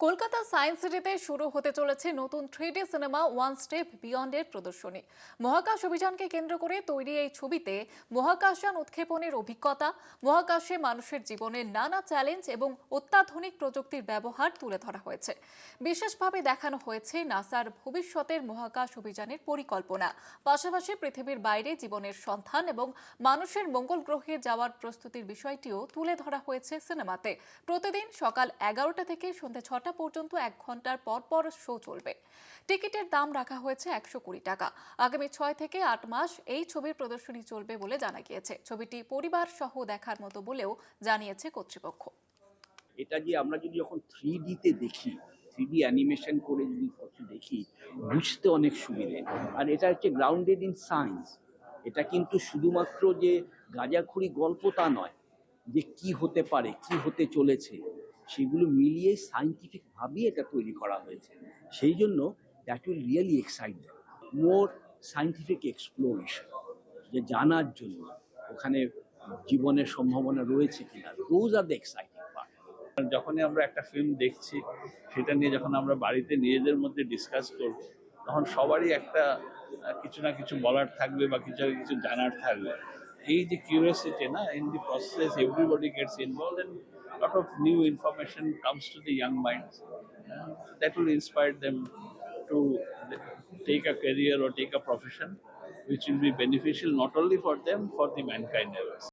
Kolkata science সিটিতে শুরু হতে চলেছে নতুন 3D সিনেমা ওয়ান স্টেপ বিয়ন্ডের প্রদর্শনী। মহাকাশ অভিযানকে কেন্দ্র করে তৈরি এই ছবিতে মহাকাশযান উৎক্ষেপণের অভিজ্ঞতা, মহাকাশে মানুষের জীবনের নানা চ্যালেঞ্জ এবং অত্যাধুনিক প্রযুক্তির ব্যবহার তুলে ধরা হয়েছে। বিশেষভাবে দেখানো হয়েছে নাসার ভবিষ্যতের মহাকাশ অভিযানের পরিকল্পনা, পাশাপাশি পৃথিবীর বাইরে জীবনের সন্ধান এবং মানুষের মঙ্গল গ্রহে যাওয়ার প্রস্তুতির বিষয়টিও তুলে ধরা হয়েছে সিনেমাতে। প্রতিদিন সকাল 11টা থেকে সন্ধ্যা 6টা পর্যন্ত 1 ঘন্টার পর পর শো চলবে। টিকিটের দাম রাখা হয়েছে 120 টাকা। আগামী 6 থেকে 8 মাস এই ছবির প্রদর্শনী চলবে বলে জানা গিয়েছে। ছবিটি পরিবার সহ দেখার মতো বলেও জানিয়েছে কর্তৃপক্ষ। এটা যে আমরা যদি যখন 3D তে দেখি, 3D অ্যানিমেশন করে যদি কিছু দেখি, বুঝতে অনেক সুবিধে। আর এটা হচ্ছে গ্রাউন্ডেড ইন সায়েন্স। এটা কিন্তু শুধুমাত্র যে গাঁজাখুরি গল্প তা নয়, যে কি হতে পারে, কি হতে চলেছে, সেগুলো মিলিয়ে সায়েন্টিফিকভাবেই এটা তৈরি করা হয়েছে। সেই জন্য that will really excite them. More scientific exploration, যে জানার জন্য ওখানে জীবনের সম্ভাবনা রয়েছে কিনা, those are the exciting part. যখনই আমরা একটা ফিল্ম দেখছি, সেটা নিয়ে যখন আমরা বাড়িতে নিজেদের মধ্যে ডিসকাস করব, তখন সবারই একটা কিছু না কিছু বলার থাকবে বা কিছু না কিছু জানার থাকবে। এই যে কিউরিয়াসিটি না, in the process everybody gets involved and lot of new information comes to the young minds that will inspire them to take a career or take a profession which will be beneficial not only for them, for the mankind ever.